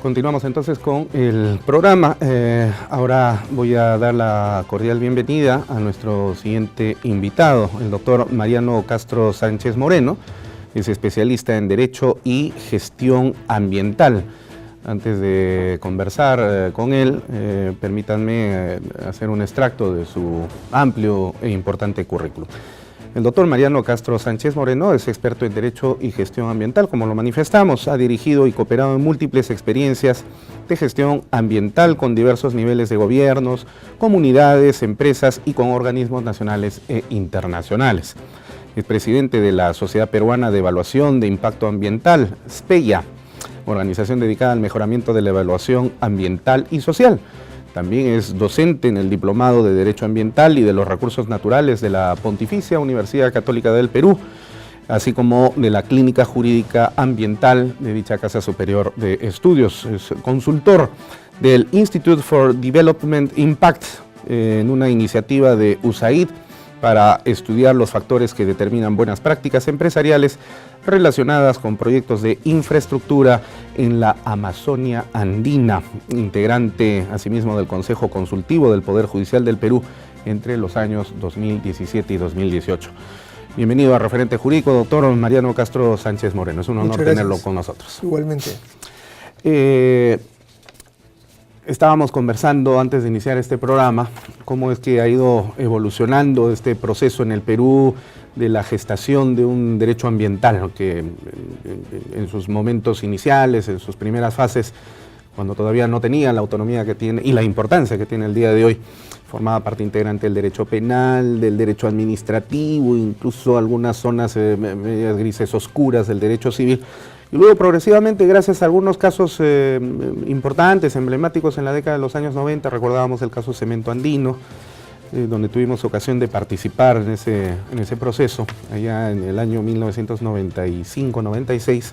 Continuamos entonces con el programa. Ahora voy a dar la cordial bienvenida a nuestro siguiente invitado, el doctor Mariano Castro Sánchez Moreno. Es especialista en Derecho y Gestión Ambiental. Antes de conversar con él, permítanme hacer un extracto de su amplio e importante currículum. El doctor Mariano Castro Sánchez Moreno es experto en Derecho y Gestión Ambiental, como lo manifestamos. Ha dirigido y cooperado en múltiples experiencias de gestión ambiental con diversos niveles de gobiernos, comunidades, empresas y con organismos nacionales e internacionales. Es presidente de la Sociedad Peruana de Evaluación de Impacto Ambiental, SPEIA, organización dedicada al mejoramiento de la evaluación ambiental y social. También es docente en el Diplomado de Derecho Ambiental y de los Recursos Naturales de la Pontificia Universidad Católica del Perú, así como de la Clínica Jurídica Ambiental de dicha Casa Superior de Estudios. Es consultor del Institute for Development Impact en una iniciativa de USAID para estudiar los factores que determinan buenas prácticas empresariales relacionadas con proyectos de infraestructura en la Amazonia andina, integrante asimismo del Consejo Consultivo del Poder Judicial del Perú entre los años 2017 y 2018. Bienvenido a Referente Jurídico, doctor Mariano Castro Sánchez Moreno. Es un honor tenerlo con nosotros. Igualmente. Estábamos conversando antes de iniciar este programa cómo es que ha ido evolucionando este proceso en el Perú de la gestación de un derecho ambiental, ¿no? Que en sus momentos iniciales, en sus primeras fases, cuando todavía no tenía la autonomía que tiene y la importancia que tiene el día de hoy, formaba parte integrante del derecho penal, del derecho administrativo, incluso algunas zonas medias grises oscuras del derecho civil. Y luego progresivamente, gracias a algunos casos importantes, emblemáticos en la década de los años 90, recordábamos el caso Cemento Andino, donde tuvimos ocasión de participar en ese proceso, allá en el año 1995-96,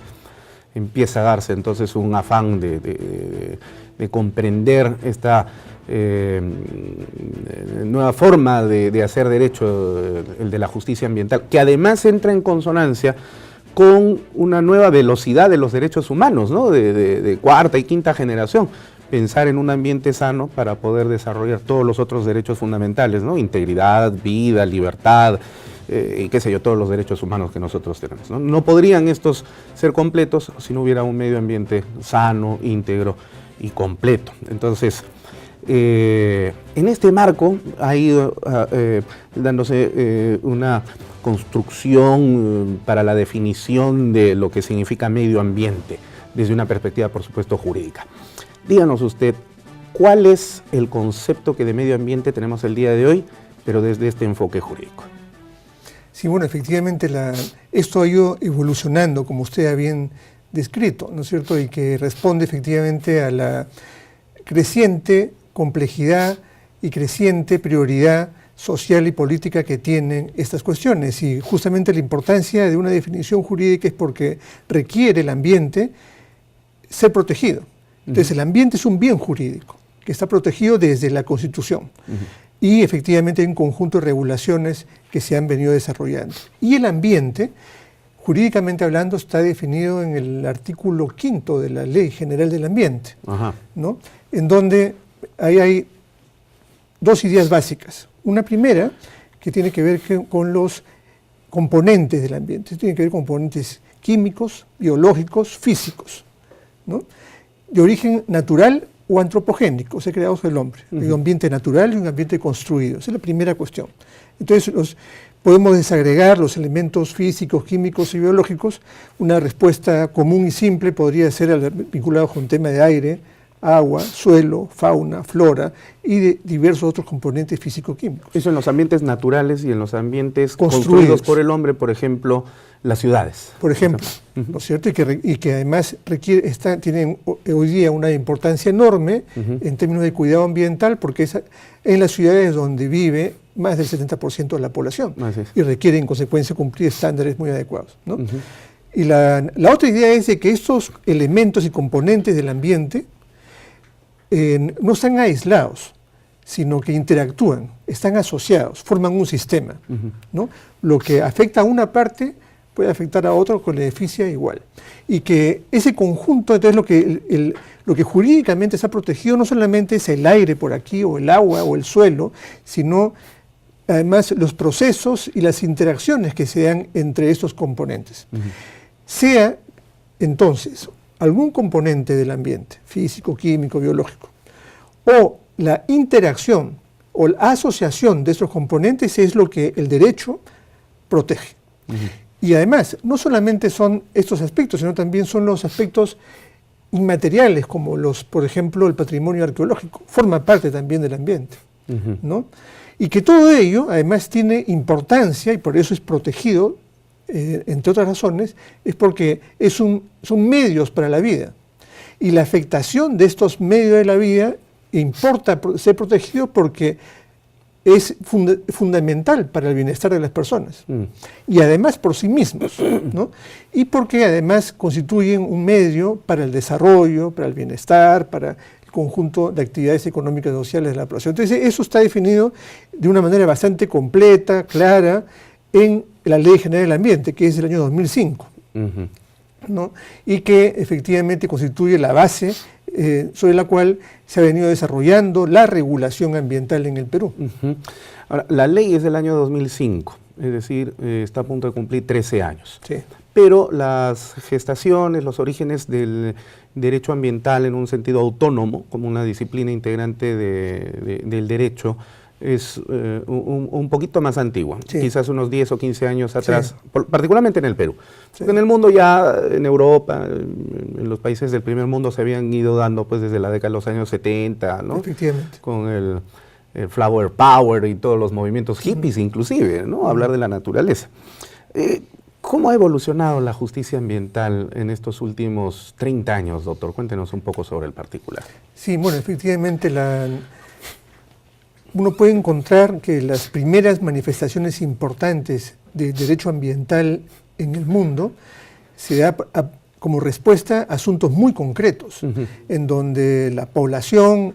empieza a darse entonces un afán de comprender esta nueva forma de hacer derecho, el de la justicia ambiental, que además entra en consonancia con una nueva velocidad de los derechos humanos, ¿no? de cuarta y quinta generación. Pensar en un ambiente sano para poder desarrollar todos los otros derechos fundamentales, ¿no? Integridad, vida, libertad, y qué sé yo, todos los derechos humanos que nosotros tenemos, ¿no? No podrían estos ser completos si no hubiera un medio ambiente sano, íntegro y completo. Entonces, en este marco ha ido dándose una construcción para la definición de lo que significa medio ambiente, desde una perspectiva, por supuesto, jurídica. Díganos usted, ¿cuál es el concepto que de medio ambiente tenemos el día de hoy, pero desde este enfoque jurídico? Sí, bueno, efectivamente esto ha ido evolucionando, como usted ha bien descrito, ¿no es cierto? Y que responde efectivamente a la creciente complejidad y creciente prioridad social y política que tienen estas cuestiones. Y justamente la importancia de una definición jurídica es porque requiere el ambiente ser protegido. Entonces el ambiente es un bien jurídico que está protegido desde la Constitución. Y efectivamente hay un conjunto de regulaciones que se han venido desarrollando. Y el ambiente, jurídicamente hablando, está definido en el artículo 5º de la Ley General del Ambiente, ¿no? En donde ahí hay dos ideas básicas. Una primera, que tiene que ver con los componentes del ambiente. Tiene que ver con componentes químicos, biológicos, físicos, ¿no? De origen natural o antropogénico, o sea, creados por el hombre. Hay un ambiente natural y un ambiente construido. Esa es la primera cuestión. Entonces, podemos desagregar los elementos físicos, químicos y biológicos. Una respuesta común y simple podría ser vinculada con un tema de aire, agua, suelo, fauna, flora y de diversos otros componentes físico-químicos. Eso en los ambientes naturales y en los ambientes construidos por el hombre, por ejemplo, las ciudades. Por ejemplo, ¿no es cierto? Y que además tienen hoy día una importancia enorme en términos de cuidado ambiental, porque es en las ciudades donde vive más del 70% de la población y requiere en consecuencia cumplir estándares muy adecuados, ¿no? Y la otra idea es de que estos elementos y componentes del ambiente no están aislados, sino que interactúan, están asociados, forman un sistema, ¿no? Lo que afecta a una parte puede afectar a otro que le beneficia igual. Y que ese conjunto, entonces lo que jurídicamente está protegido no solamente es el aire por aquí, o el agua, o el suelo, sino además los procesos y las interacciones que se dan entre estos componentes. Sea entonces algún componente del ambiente, físico, químico, biológico, o la interacción o la asociación de estos componentes es lo que el derecho protege. Y además, no solamente son estos aspectos, sino también son los aspectos inmateriales, como por ejemplo, el patrimonio arqueológico, forma parte también del ambiente, ¿no? Y que todo ello, además, tiene importancia, y por eso es protegido, entre otras razones, es porque son medios para la vida. Y la afectación de estos medios de la vida importa ser protegido porque es fundamental para el bienestar de las personas. Y además por sí mismos, ¿no? Y porque además constituyen un medio para el desarrollo, para el bienestar, para el conjunto de actividades económicas y sociales de la población. Entonces eso está definido de una manera bastante completa, clara, en la Ley General del Ambiente, que es del año 2005, ¿no? Y que efectivamente constituye la base sobre la cual se ha venido desarrollando la regulación ambiental en el Perú. Ahora, la ley es del año 2005, es decir, está a punto de cumplir 13 años. Sí. Pero las gestaciones, los orígenes del derecho ambiental en un sentido autónomo, como una disciplina integrante del derecho, es un poquito más antigua, sí. Quizás unos 10 o 15 años atrás, sí. Particularmente en el Perú. Sí. En el mundo ya, en Europa, en los países del primer mundo se habían ido dando pues desde la década de los años 70, ¿no? Efectivamente. Con el Flower Power y todos los movimientos hippies inclusive, ¿no? Hablar de la naturaleza. ¿Cómo ha evolucionado la justicia ambiental en estos últimos 30 años, doctor? Cuéntenos un poco sobre el particular. Sí, bueno, efectivamente uno puede encontrar que las primeras manifestaciones importantes de derecho ambiental en el mundo se da como respuesta a asuntos muy concretos, en donde la población,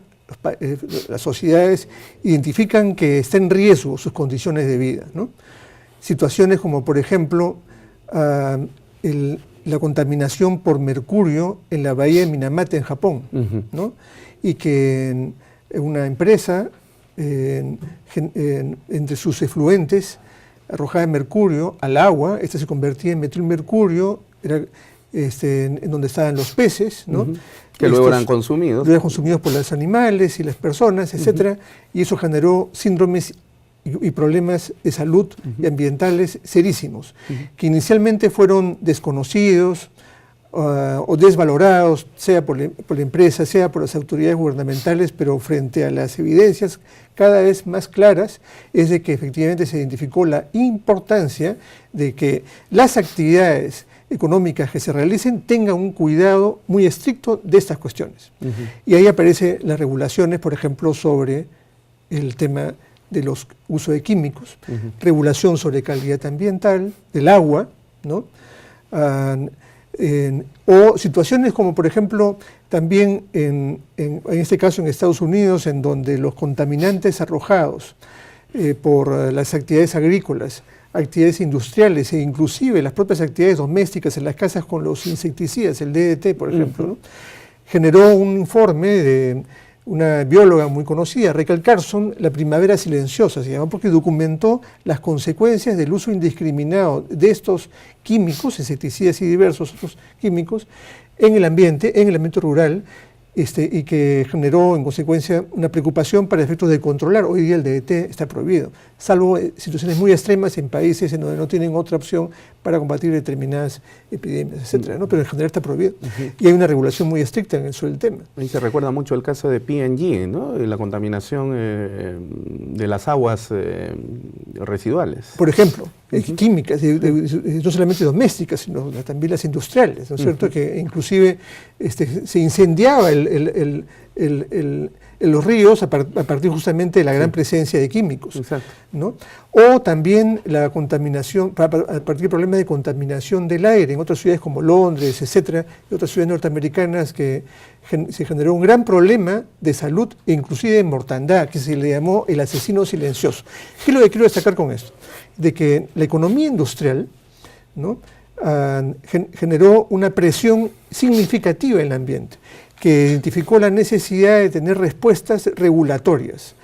las sociedades identifican que está en riesgo sus condiciones de vida, ¿no? Situaciones como, por ejemplo, la contaminación por mercurio en la bahía de Minamata en Japón, ¿no? Y que una empresa entre sus efluentes arrojaba mercurio al agua, esta se convertía en metilmercurio, era en donde estaban los peces, ¿no? Que luego eran consumidos. Luego eran consumidos por los animales y las personas, etcétera, y eso generó síndromes y problemas de salud y ambientales serísimos, que inicialmente fueron desconocidos o desvalorados, sea por la empresa, sea por las autoridades gubernamentales, pero frente a las evidencias cada vez más claras, es de que efectivamente se identificó la importancia de que las actividades económicas que se realicen tengan un cuidado muy estricto de estas cuestiones. Y ahí aparecen las regulaciones, por ejemplo, sobre el tema de los usos de químicos, regulación sobre calidad ambiental, del agua, ¿no? O situaciones como, por ejemplo, también en este caso en Estados Unidos, en donde los contaminantes arrojados por las actividades agrícolas, actividades industriales e inclusive las propias actividades domésticas en las casas con los insecticidas, el DDT, por ejemplo, ¿no? Generó un informe de una bióloga muy conocida, Rachel Carson, La primavera silenciosa se llama, porque documentó las consecuencias del uso indiscriminado de estos químicos, insecticidas y diversos otros químicos, en el ambiente rural, y que generó en consecuencia una preocupación para efectos de controlar. Hoy día el DDT está prohibido, salvo situaciones muy extremas en países en donde no tienen otra opción para combatir determinadas epidemias, etcétera, ¿no? Pero en general está prohibido. Y hay una regulación muy estricta sobre el tema. Ahí se recuerda mucho el caso de P&G, ¿no? La contaminación de las aguas residuales. Por ejemplo, químicas, no solamente domésticas, sino también las industriales, ¿no es cierto? Que inclusive se incendiaba los ríos a partir justamente de la gran presencia de químicos, ¿no? O también la contaminación, a partir de problemas de contaminación del aire en otras ciudades como Londres, etcétera, y otras ciudades norteamericanas, que se generó un gran problema de salud e inclusive de mortandad, que se le llamó el asesino silencioso. ¿Qué es lo que quiero destacar con esto? De que la economía industrial ¿no? Generó una presión significativa en el ambiente, que identificó la necesidad de tener respuestas regulatorias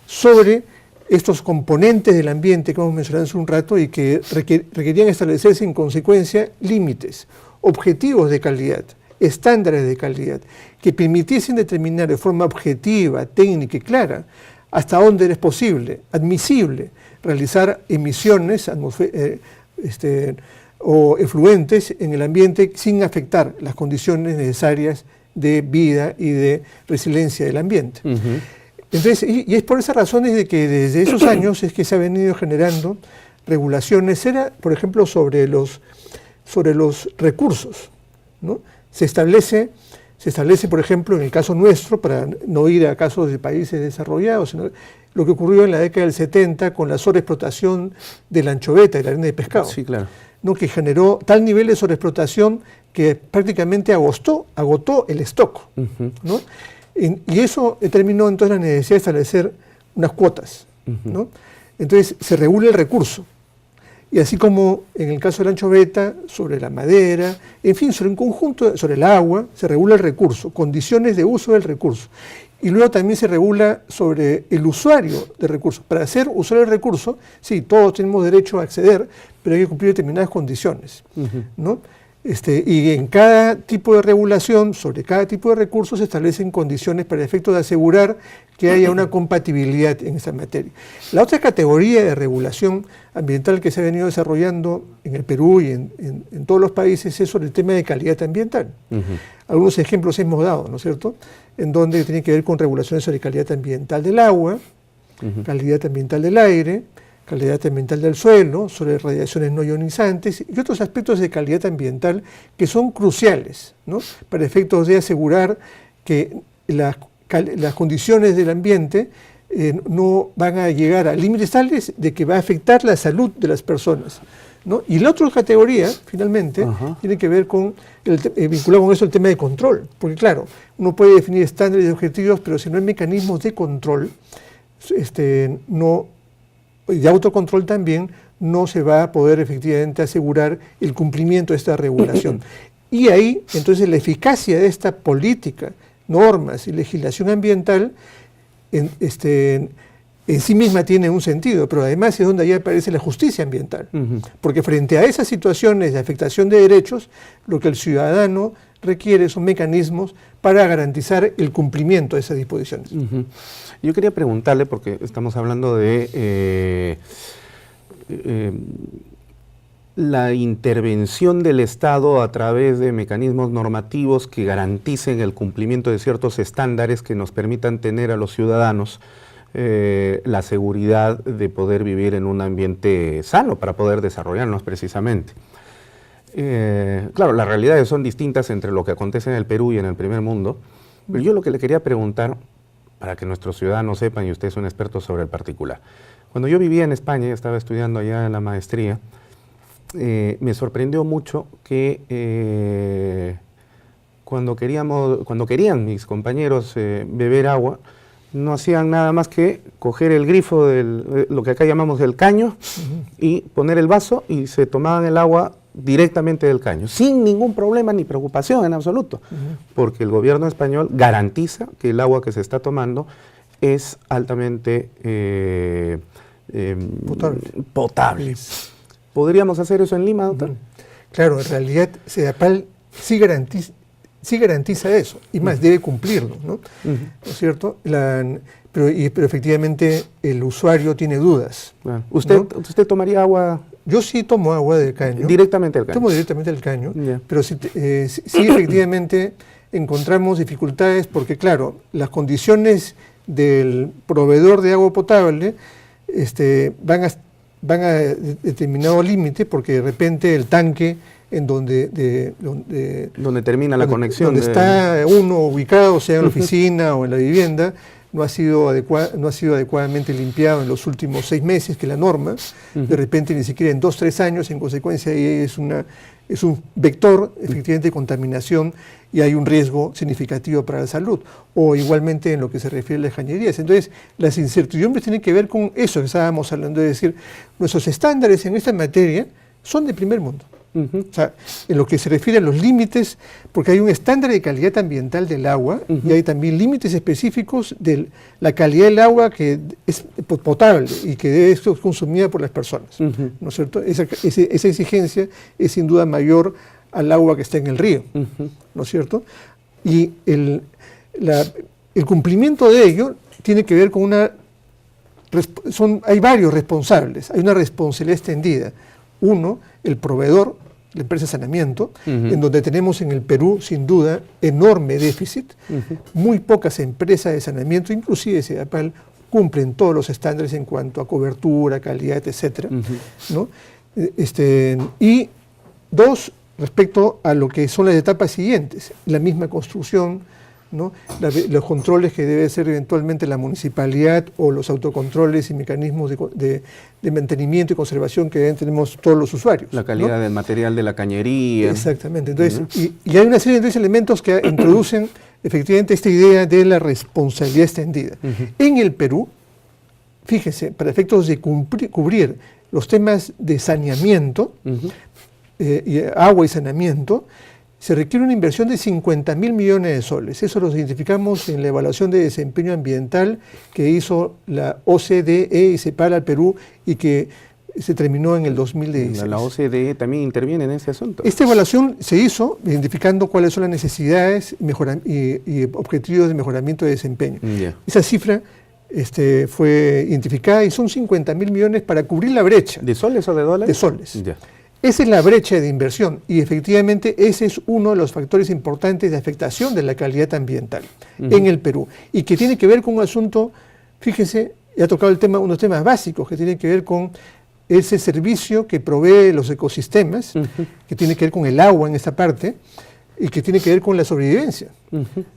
sobre estos componentes del ambiente que hemos mencionado hace un rato y que requerían establecerse en consecuencia límites, objetivos de calidad, estándares de calidad, que permitiesen determinar de forma objetiva, técnica y clara hasta dónde es posible, admisible, realizar emisiones o efluentes en el ambiente sin afectar las condiciones necesarias de vida y de resiliencia del ambiente. Entonces, y es por esas razones de que desde esos años es que se ha venido generando regulaciones, por ejemplo, sobre los recursos, ¿no? Se establece, por ejemplo, en el caso nuestro, para no ir a casos de países desarrollados, sino lo que ocurrió en la década del 70 con la sobreexplotación de la anchoveta y la arena de pescado. Sí, claro. ¿No? Que generó tal nivel de sobreexplotación que prácticamente agotó el stock, ¿no? Y eso determinó entonces la necesidad de establecer unas cuotas, ¿no? Entonces se regula el recurso. Y así como en el caso de la anchoveta, sobre la madera, en fin, sobre un conjunto, sobre el agua, se regula el recurso, condiciones de uso del recurso. Y luego también se regula sobre el usuario del recurso. Para ser usuario del recurso, sí, todos tenemos derecho a acceder, pero hay que cumplir determinadas condiciones, ¿no? Y en cada tipo de regulación, sobre cada tipo de recursos, se establecen condiciones para el efecto de asegurar que haya una compatibilidad en esta materia. La otra categoría de regulación ambiental que se ha venido desarrollando en el Perú y en todos los países es sobre el tema de calidad ambiental. Algunos ejemplos hemos dado, ¿no es cierto?, en donde tiene que ver con regulaciones sobre calidad ambiental del agua, calidad ambiental del aire, calidad ambiental del suelo, sobre radiaciones no ionizantes y otros aspectos de calidad ambiental que son cruciales, ¿no?, para efectos de asegurar que las condiciones del ambiente no van a llegar a límites tales de que va a afectar la salud de las personas, ¿no? Y la otra categoría, finalmente, tiene que ver con, vinculado con eso, el tema de control, porque claro, uno puede definir estándares y objetivos, pero si no hay mecanismos de control, de autocontrol también, no se va a poder efectivamente asegurar el cumplimiento de esta regulación. Y ahí, entonces, la eficacia de esta política, normas y legislación ambiental en sí misma tiene un sentido, pero además es donde ahí aparece la justicia ambiental. Porque frente a esas situaciones de afectación de derechos, lo que el ciudadano requiere son mecanismos para garantizar el cumplimiento de esas disposiciones. Yo quería preguntarle, porque estamos hablando de la intervención del Estado a través de mecanismos normativos que garanticen el cumplimiento de ciertos estándares que nos permitan tener a los ciudadanos la seguridad de poder vivir en un ambiente sano para poder desarrollarnos precisamente. Claro, las realidades son distintas entre lo que acontece en el Perú y en el primer mundo, pero yo lo que le quería preguntar, para que nuestros ciudadanos sepan, y usted es un experto sobre el particular. Cuando yo vivía en España, estaba estudiando allá en la maestría, me sorprendió mucho que cuando querían mis compañeros beber agua, no hacían nada más que coger el grifo, lo que acá llamamos el caño, y poner el vaso y se tomaban el agua directamente del caño, sin ningún problema ni preocupación en absoluto, porque el gobierno español garantiza que el agua que se está tomando es altamente potable. ¿Podríamos hacer eso en Lima, doctor? Claro, en realidad CEDAPAL sí garantiza eso, y más, debe cumplirlo, ¿no? ¿No es cierto? Pero efectivamente el usuario tiene dudas. ¿Usted tomaría agua? Yo sí tomo agua del caño. ¿Directamente del caño? Tomo directamente del caño, pero sí efectivamente encontramos dificultades porque, claro, las condiciones del proveedor de agua potable van a determinado límite, porque de repente el tanque en donde termina la conexión, donde está uno ubicado, sea en la oficina o en la vivienda, no ha sido adecuadamente limpiado en los últimos 6 meses, que es la norma. De repente ni siquiera en 2-3 años, en consecuencia es un vector efectivamente de contaminación y hay un riesgo significativo para la salud. O igualmente en lo que se refiere a las cañerías. Entonces, las incertidumbres tienen que ver con eso que estábamos hablando, de decir, nuestros estándares en esta materia son de primer mundo. Ujú. O sea, en lo que se refiere a los límites, porque hay un estándar de calidad ambiental del agua y hay también límites específicos de la calidad del agua que es potable y que debe ser consumida por las personas, ¿no es cierto? Esa exigencia es sin duda mayor al agua que está en el río, ¿no es cierto? Y el cumplimiento de ello tiene que ver con hay varios responsables, hay una responsabilidad extendida. Uno, el proveedor, la empresa de saneamiento, en donde tenemos en el Perú, sin duda, enorme déficit. Muy pocas empresas de saneamiento, inclusive Sedapal, cumplen todos los estándares en cuanto a cobertura, calidad, etc. ¿No? Y dos, respecto a lo que son las etapas siguientes, la misma construcción, ¿no? Los controles que debe hacer eventualmente la municipalidad o los autocontroles y mecanismos de mantenimiento y conservación que tenemos todos los usuarios. La calidad, ¿no?, del material de la cañería. Exactamente. Entonces, y hay una serie de elementos que introducen efectivamente esta idea de la responsabilidad extendida. En el Perú, fíjese, para efectos de cubrir los temas de saneamiento, y agua y saneamiento, se requiere una inversión de 50.000 millones de soles. Eso lo identificamos en la evaluación de desempeño ambiental que hizo la OCDE y CEPAL al Perú y que se terminó en el 2016. La OCDE también interviene en ese asunto. Esta evaluación se hizo identificando cuáles son las necesidades y objetivos de mejoramiento de desempeño. Esa cifra fue identificada y son 50.000 millones para cubrir la brecha. ¿De soles o de dólares? De soles. Esa es la brecha de inversión y efectivamente ese es uno de los factores importantes de afectación de la calidad ambiental en el Perú y que tiene que ver con un asunto, fíjese, ya ha tocado unos temas básicos que tienen que ver con ese servicio que provee los ecosistemas, que tiene que ver con el agua en esta parte y que tiene que ver con la sobrevivencia,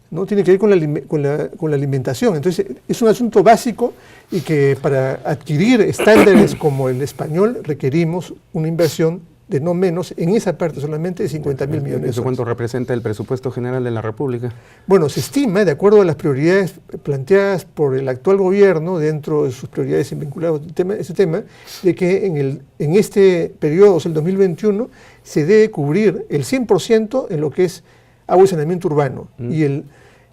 ¿no? Tiene que ver con la alimentación. Entonces es un asunto básico y que para adquirir estándares como el español requerimos una inversión de no menos, en esa parte solamente, de 50.000 millones de soles. ¿Eso cuánto representa el presupuesto general de la República? Bueno, se estima, de acuerdo a las prioridades planteadas por el actual gobierno, dentro de sus prioridades vinculadas a ese tema, de que en este periodo, o sea, el 2021, se debe cubrir el 100% en lo que es agua y saneamiento urbano,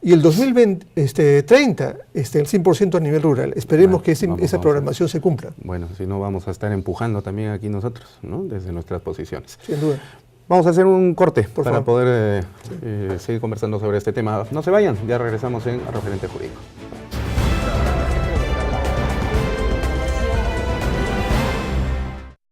y el 2030, el 100% a nivel rural. Esperemos que esa programación se cumpla. Bueno, si no vamos a estar empujando también aquí nosotros, ¿no?, desde nuestras posiciones. Sin duda. Vamos a hacer un corte para favor. poder seguir conversando sobre este tema. No se vayan, ya regresamos en Referente Jurídico.